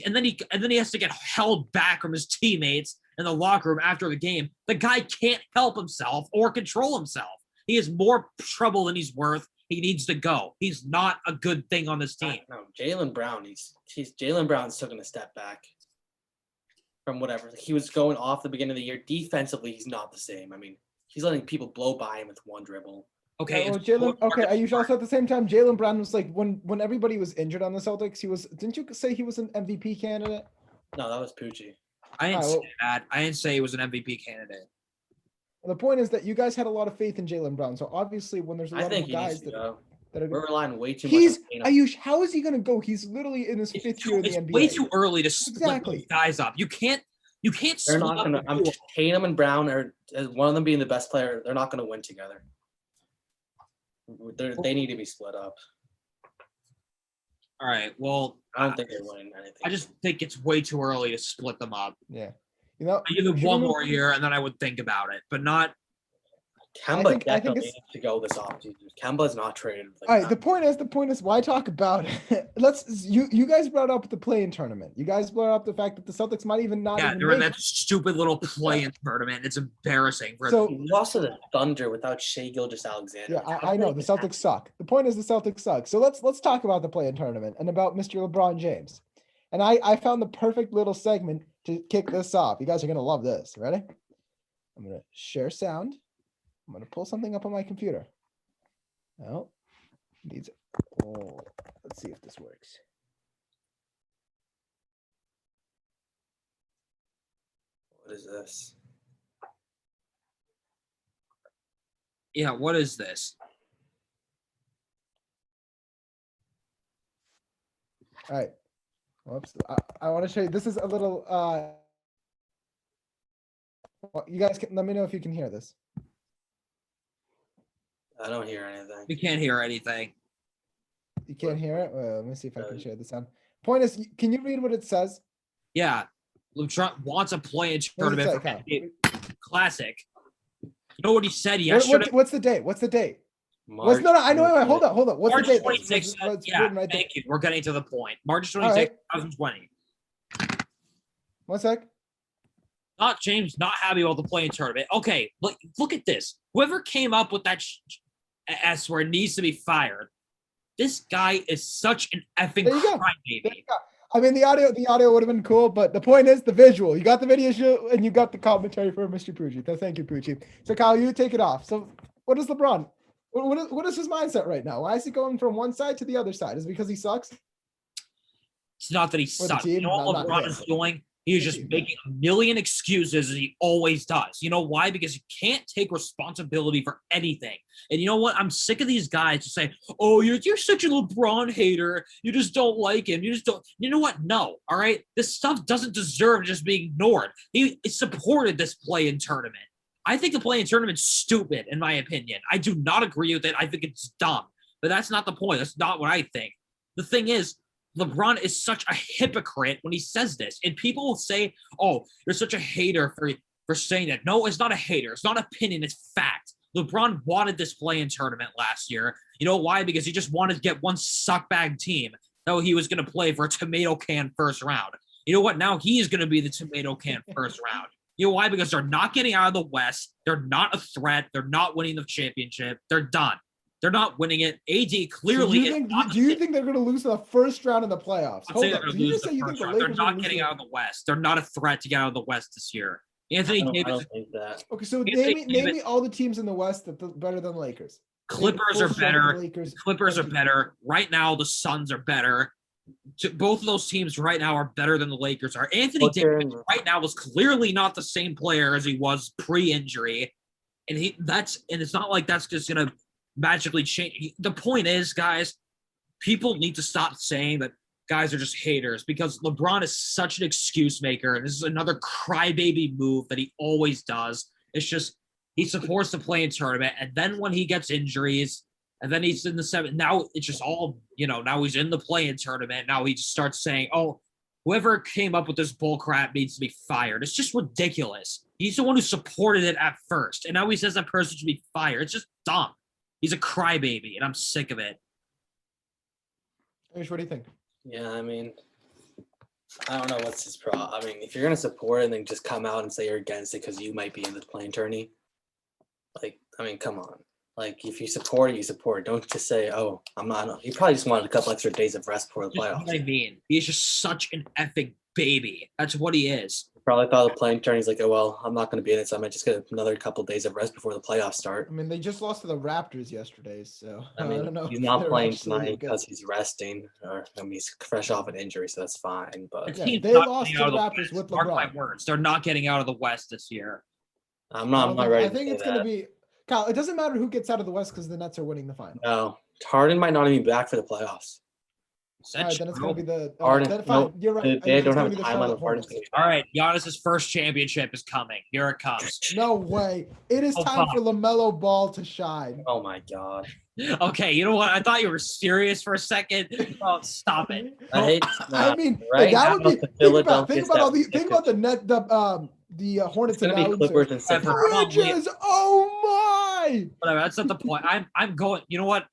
S2: And then he has to get held back from his teammates in the locker room after the game. The guy can't help himself or control himself. He has more trouble than he's worth. He needs to go. He's not a good thing on this team.
S3: No, Jalen Brown. Jalen Brown's still going to step back from whatever. He was going off the beginning of the year. Defensively, he's not the same. I mean, he's letting people blow by him with one dribble.
S2: Okay.
S1: You should also at the same time, Jalen Brown was like when everybody was injured on the Celtics, he was. Didn't you say he was an MVP candidate?
S3: No, that was Poochie.
S2: I didn't say that. I didn't say he was an MVP candidate.
S1: Well, the point is that you guys had a lot of faith in Jalen Brown. So obviously, when there's a lot of guys that are
S3: we're relying way too much.
S1: Ayush, how is he going to go? He's literally in his fifth year in the NBA.
S2: It's way too early to split those guys up. You can't.
S3: They're not going to. Tatum and Brown are one of them being the best player. They're not going to win together. They need to be split up.
S2: All right. Well,
S3: I don't think they're winning anything.
S2: I just think it's way too early to split them up.
S1: Yeah.
S2: I give them one more year, and then I would think about it, but not.
S3: Kemba definitely needs to go this offseason. Kemba's not traded.
S1: All right. The point is, why talk about it? You guys brought up the play-in tournament. You guys brought up the fact that the Celtics might even not.
S2: Yeah, they're in that stupid little play-in tournament. It's embarrassing.
S3: So we lost to the Thunder without Shai Gilgeous-Alexander.
S1: Yeah, I know the Celtics suck. The point is the Celtics suck. So let's talk about the play-in tournament and about Mr. LeBron James. And I found the perfect little segment to kick this off. You guys are gonna love this. Ready? I'm gonna share sound. I'm going to pull something up on my computer. Oh, let's see if this works.
S3: What is this?
S2: Yeah, what is this?
S1: All right. Whoops. I want to show you. This is a little. You guys can let me know if you can hear this.
S3: I don't hear anything.
S2: We can't hear anything.
S1: You can't hear it? Well, let me see if I can share the sound. Point is, can you read what it says?
S2: Yeah. LeBron wants a play-in tournament. Classic. You know what he said yesterday?
S1: What's the date? What's the date? I know. Hold on. What's
S2: March
S1: the date?
S2: 26th. Yeah, thank you. We're getting to the point. March 26th, 2020.
S1: 1 sec.
S2: Not James, not happy about the play-in tournament. Okay, look at this. Whoever came up with that S word needs to be fired. This guy is such an effing crybaby.
S1: I mean, the audio would have been cool, but the point is the visual. You got the video and you got the commentary for Mr. Poochie. So thank you, Poochie. So Kyle, you take it off. So what is LeBron? What is his mindset right now? Why is he going from one side to the other side? Is it because he sucks?
S2: It's not that he sucks. You know what LeBron is doing? He's just making a million excuses as he always does. You know why? Because he can't take responsibility for anything. And you know what? I'm sick of these guys to say, oh, you're such a LeBron hater. You just don't like him. You just don't. You know what? No. All right. This stuff doesn't deserve just being ignored. He supported this play-in tournament. I think the play-in tournament's stupid, in my opinion. I do not agree with it. I think it's dumb. But that's not the point. That's not what I think. The thing is, LeBron is such a hypocrite when he says this. And people will say, oh, you're such a hater for for saying that. No, it's not a hater. It's not opinion. It's fact. LeBron wanted this play-in tournament last year. You know why? Because he just wanted to get one suckbag team that he was going to play for a tomato can first round. You know what? Now he is going to be the tomato can first round. You know why? Because they're not getting out of the West. They're not a threat. They're not winning the championship. They're done. They're not winning it. AD clearly.
S1: So do you think they're going to lose the first round in the playoffs? Hold on.
S2: So you just say you think the Lakers they're not getting out of the West. They're not a threat to get out of the West this year. Anthony Davis.
S3: I don't think that.
S1: Okay, so name me all the teams in the West that are better than Lakers.
S2: Clippers are better. Clippers are better. Right now, the Suns are better. Both of those teams right now are better than the Lakers are. Anthony Davis right now is clearly not the same player as he was pre-injury, and it's not like that's just gonna magically change. The point is, guys, people need to stop saying that guys are just haters because LeBron is such an excuse maker, and this is another crybaby move that he always does. It's just he supports the play-in tournament, and then when he gets injuries. And then he's in the 7th. Now it's just all, now he's in the play-in tournament. Now he just starts saying, oh, whoever came up with this bull crap needs to be fired. It's just ridiculous. He's the one who supported it at first. And now he says that person should be fired. It's just dumb. He's a crybaby, and I'm sick of it.
S1: What do you think?
S3: Yeah, I mean, I don't know what's his problem. I mean, if you're going to support it and then just come out and say you're against it because you might be in the play-in tourney, come on. Like, if you support it, you support it. Don't just say, oh, I'm not. He probably just wanted a couple extra days of rest before the playoffs.
S2: What I mean. He's just such an effing baby. That's what he is.
S3: Probably thought the play-in tourney. He's like, oh, well, I'm not going to be in it, so I might just get another couple days of rest before the playoffs start.
S1: I mean, they just lost to the Raptors yesterday, so
S3: I don't know. He's not playing tonight because he's resting, or he's fresh off an injury, so that's fine. But
S1: yeah, they lost to the Raptors with LeBron.
S2: Mark my words. They're not getting out of the West this year.
S3: I'm not ready.
S1: I think it's going to be. Kyle, it doesn't matter who gets out of the West because the Nets are winning the final.
S3: No, Harden might not even be back for the playoffs.
S1: All right, then it's going to be the
S3: Harden.
S1: Fine. You're right.
S3: They don't have a timeline of Harden's going to be back.
S2: All right, Giannis's first championship is coming. Here it comes.
S1: No way. It is time for LaMelo Ball to shine.
S3: Oh, my God.
S2: Okay, you know what? I thought you were serious for a second. Oh, stop it.
S1: I mean, that would be. Think about the net. The Hornets
S3: and Clippers and
S1: Bridges. Oh my!
S2: Whatever. That's not the point. I'm going. You know what?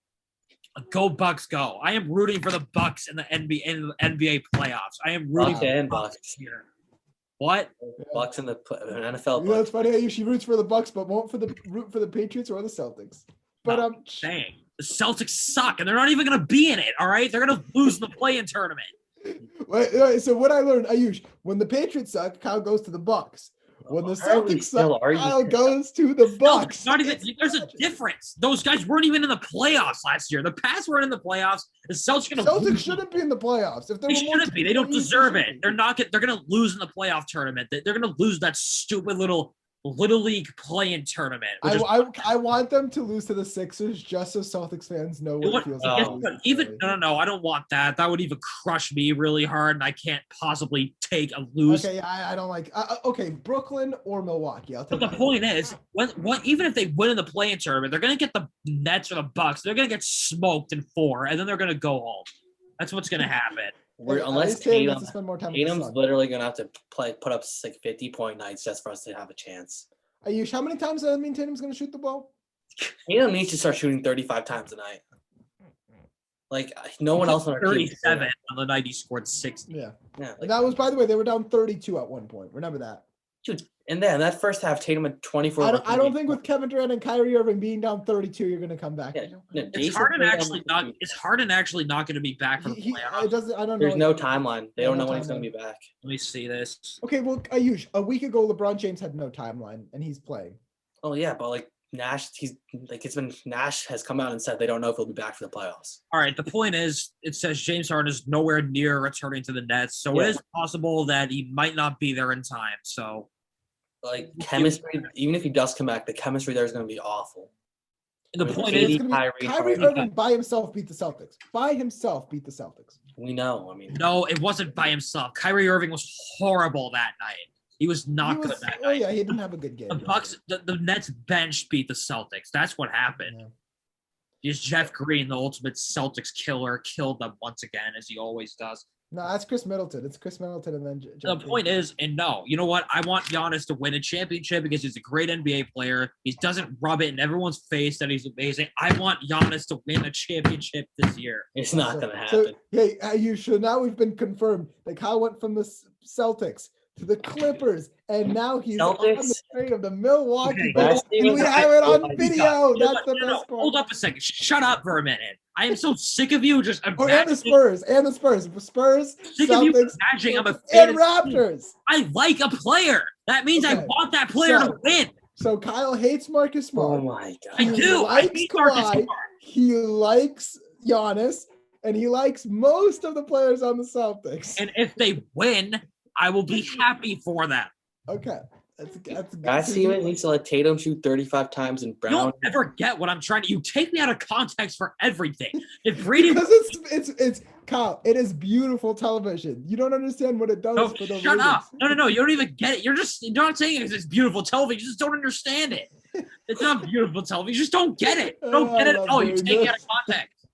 S2: Go Bucks, go! I am rooting for the Bucks in the NBA playoffs. I am rooting for the Bucks here. What?
S3: Bucks in the NFL.
S1: You know, it's funny how she roots for the Bucks, but won't root for the Patriots or the Celtics. But
S2: I'm saying the Celtics suck, and they're not even going to be in it. All right, they're going to lose in the play-in tournament.
S1: Wait, so what I learned, Ayush, when the Patriots suck, Kyle goes to the Bucks. When the Celtics suck, Kyle goes to the Bucks.
S2: Not even. There's a difference. Those guys weren't even in the playoffs last year. The Pats weren't in the playoffs. The Celtics
S1: shouldn't be in the playoffs. If
S2: they shouldn't be. They don't deserve it. They're not. They're going to lose in the playoff tournament. They're going to lose that stupid little league play-in tournament.
S1: I want them to lose to the Sixers just so Celtics fans know what it feels like.
S2: No, I don't want that. That would even crush me really hard, and I can't possibly take a lose.
S1: Okay, I don't like. Okay, Brooklyn or Milwaukee. I'll take.
S2: But the point is, even if they win in the play-in tournament, they're going to get the Nets or the Bucks. They're going to get smoked in 4, and then they're going to go home. That's what's going to happen.
S3: Unless Tatum's literally going to have to put up like 50-point nights just for us to have a chance.
S1: Ayush, how many times does that mean Tatum's going to shoot the ball?
S3: Tatum needs to start shooting 35 times a night. Like, no one else on our team.
S2: 37 on the night he scored 60.
S1: Yeah.
S3: Like,
S1: and that was, by the way, they were down 32 at one point. Remember that.
S3: Dude, and then that first half, Tatum had 24.
S1: I don't think with Kevin Durant and Kyrie Irving being down 32, you're going to come back.
S2: Yeah. Is Harden actually not going to be back for the playoffs?
S1: I don't know.
S3: There's no timeline. They don't know when he's going to be back.
S2: Let me see this.
S1: Okay, well, Ayush, a week ago, LeBron James had no timeline, and he's playing.
S3: Oh yeah, but like Nash, Nash has come out and said they don't know if he'll be back for the playoffs.
S2: All right, the point is, it says James Harden is nowhere near returning to the Nets, so it is possible that he might not be there in time. So,
S3: like chemistry, even if he does come back, the chemistry there is going to be awful.
S2: And the point is,
S1: Kyrie Irving by himself beat the Celtics. We
S3: know. I mean,
S2: no, it wasn't by himself. Kyrie Irving was horrible that night. He was not good that night.
S1: Oh yeah, he didn't have a good game.
S2: The Bucks, the Nets bench beat the Celtics. That's what happened. Yeah. Just Jeff Green, the ultimate Celtics killer, killed them once again, as he always does.
S1: No, that's Chris Middleton. It's Chris Middleton and then
S2: The point is, and no, you know what? I want Giannis to win a championship because he's a great NBA player. He doesn't rub it in everyone's face that he's amazing. I want Giannis to win a championship this year.
S3: It's not going to happen.
S1: Hey, you should. Now we've been confirmed. Like, Kyle went from the Celtics to the Clippers, and now he's on the train of the Milwaukee Bucks. And we have it on video. That's the best part.
S2: Hold up a second. Shut up for a minute. I am so sick of you just
S1: and the Spurs,
S2: sick
S1: Celtics,
S2: of you imagining I'm a fan
S1: and Raptors.
S2: I like a player. That means I want that player to win.
S1: So Kyle hates Marcus Smart.
S3: Oh my God.
S2: I do.
S1: I hate Kawhi. He likes Giannis, and he likes most of the players on the Celtics.
S2: And if they win, I will be happy for them.
S1: Okay. That's
S3: Brad Stevens needs to let Tatum shoot 35 times and Brown.
S2: You don't ever get what I'm trying to. You take me out of context for everything. If Brady,
S1: because it's Kyle. It is beautiful television. You don't understand what it does for the
S2: shut up. No. You don't even get it. You're not saying it's beautiful television. You just don't understand it. It's not beautiful television. You just don't get it. You don't get it at all. You take it out of context.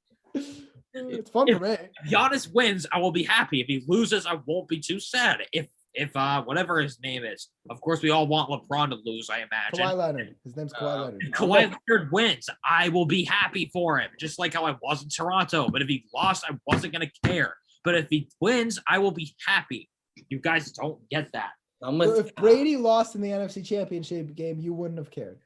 S1: It's fun for me.
S2: If Giannis wins, I will be happy. If he loses, I won't be too sad. If whatever his name is, of course, we all want LeBron to lose, I imagine.
S1: Kawhi Leonard. His name's Kawhi Leonard.
S2: If Kawhi Leonard wins, I will be happy for him, just like how I was in Toronto. But if he lost, I wasn't going to care. But if he wins, I will be happy. You guys don't get that.
S1: So if Brady lost in the NFC Championship game, you wouldn't have cared.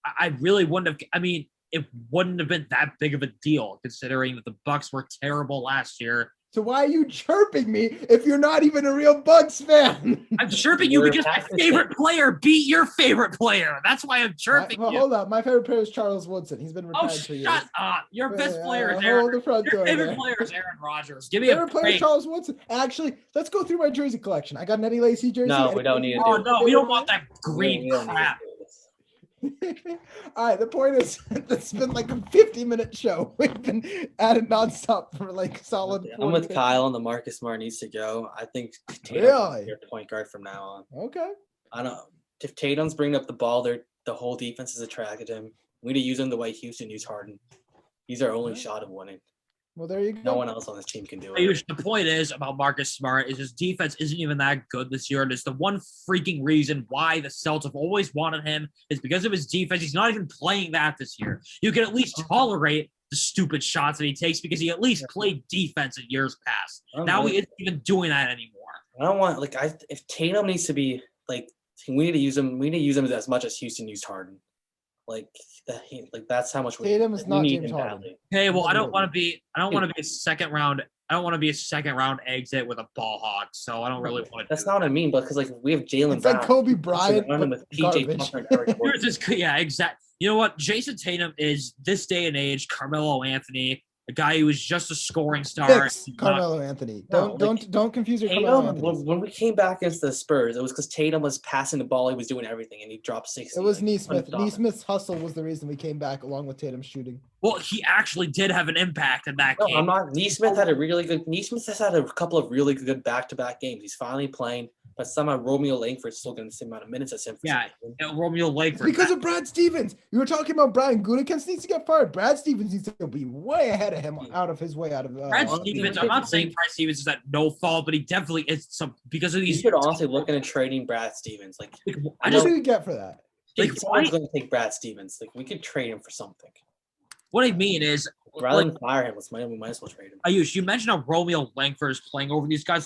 S2: I really wouldn't have. I mean, it wouldn't have been that big of a deal, considering that the Bucks were terrible last year.
S1: So why are you chirping me if you're not even a real Bucks fan?
S2: I'm chirping you because my favorite player beat your favorite player. That's why I'm chirping you.
S1: Hold up. My favorite player is Charles Woodson. He's been retired for years.
S2: Shut up. Your best player is Aaron. Your favorite player is Aaron Rodgers. Give me a break. Favorite player is
S1: Charles Woodson. Actually, let's go through my jersey collection. I got an Eddie Lacy jersey.
S3: No, we don't need to.
S2: Oh, no, we don't want that green crap.
S1: All right, the point is, it's been like a 50-minute show. We've been at it nonstop for like solid.
S3: I'm with Kyle on the Marcus Smart needs to go. I think Tatum is your point guard from now on.
S1: Okay.
S3: I don't know. If Tatum's bringing up the ball, the whole defense is attracted to him. We need to use him the way Houston used Harden. He's our only shot of winning.
S1: Well, there you go.
S3: No one else on this team can do it.
S2: The point is about Marcus Smart is his defense isn't even that good this year. And it's the one freaking reason why the Celtics have always wanted him is because of his defense. He's not even playing that this year. You can at least tolerate the stupid shots that he takes because he at least played defense in years past. Now he isn't even doing that anymore.
S3: I don't want if Tatum needs to be like, we need to use him. We need to use him as much as Houston used Harden. That's how much
S1: Tatum is not James Harden.
S2: Hey, well, I don't want to be a second round. I don't want to be a second round exit with a ball hawk. So I don't really want to.
S3: That's not what I mean, but because we have Jaylen.
S1: It's like Kobe Bryant
S3: with PJ Tucker and Eric Gordon.
S2: Yeah, exactly. You know what? Jason Tatum is this day and age Carmelo Anthony, a guy who was just a scoring star.
S1: Carmelo Anthony. Don't confuse your Carmelo Anthony.
S3: When we came back against the Spurs, it was because Tatum was passing the ball, he was doing everything, and he dropped 60.
S1: It was Neesmith. Neesmith's hustle was the reason we came back, along with Tatum's shooting.
S2: Well, he actually did have an impact in that game.
S3: I'm not. Neesmith has had a couple of really good back-to-back games. He's finally playing, but somehow Romeo Langford's still getting the same amount of minutes as him.
S2: Romeo Langford.
S1: Because of Brad Stevens. You were talking about Brian Gutekunst needs to get fired. Brad Stevens needs to be way ahead of him, out of his way, out of.
S2: Brad Stevens. I'm not saying Brad Stevens is at no fault, but he definitely is some because of these.
S3: You should honestly look into trading Brad Stevens.
S1: I just think we get for that.
S3: Someone's going to take Brad Stevens. We could trade him for something.
S2: What I mean is,
S3: rather than fire him, we might as well trade him.
S2: Ayush, you mentioned how Romeo Langford is playing over these guys,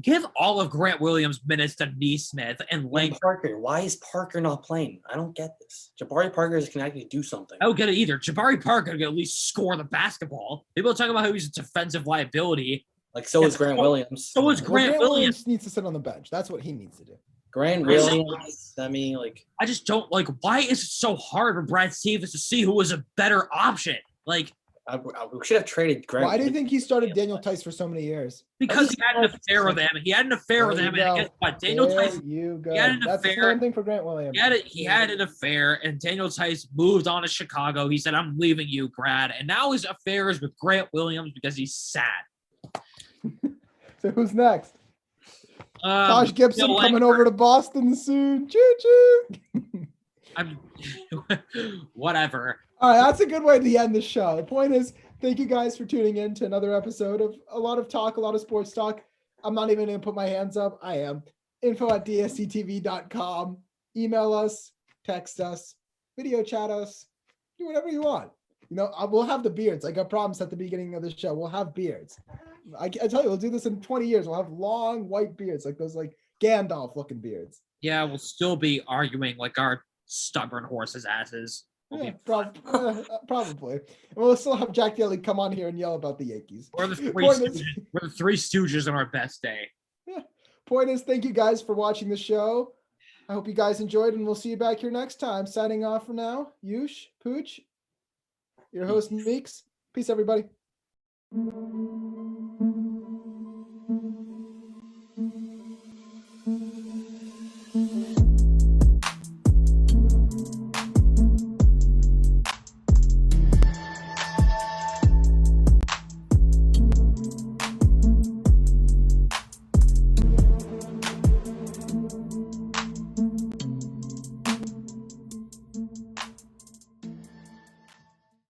S2: give all of Grant Williams minutes to Neesmith and Langford.
S3: Parker. Why is Parker not playing? I don't get this. Jabari Parker can actually do something.
S2: I don't get it either. Jabari Parker can at least score the basketball. People are talking about how he's a defensive liability.
S3: So is Grant Williams.
S2: So is Grant Williams.
S1: Needs to sit on the bench. That's what he needs to do.
S3: Grant Williams,
S2: I just don't why is it so hard for Brad Stevens to see who was a better option?
S3: We should have traded Grant.
S1: Why do you think he started Daniel Tice for so many years?
S2: Because he had an affair with him. He had an affair with him, and guess what? Daniel Tice.
S1: You go.
S2: He had an
S1: That's
S2: affair.
S1: the same thing for Grant Williams.
S2: He had an affair, and Daniel Tice moved on to Chicago. He said, "I'm leaving you, Brad." And now his affair is with Grant Williams because he's sad.
S1: So who's next? Taj Gibson coming over to Boston soon. Choo-choo.
S2: Whatever.
S1: All right, that's a good way to end the show. The point is, Thank you guys for tuning in to another episode of a lot of talk, a lot of sports talk. I'm not even going to put my hands up. I am. info@dsctv.com. Email us, text us, video chat us, do whatever you want. We'll have the beards. Like I promised at the beginning of the show, we'll have beards. I tell you, we'll do this in 20 years. We'll have long white beards, like those like Gandalf looking beards.
S2: Yeah, we'll still be arguing like our stubborn horses' asses.
S1: Yeah, probably. And we'll still have Jack Daly come on here and yell about the Yankees.
S2: We're the Three Stooges on our best day.
S1: Yeah. Point is, thank you guys for watching the show. I hope you guys enjoyed, and we'll see you back here next time. Signing off for now, Yush, Pooch, your host, Meeks. Peace, everybody.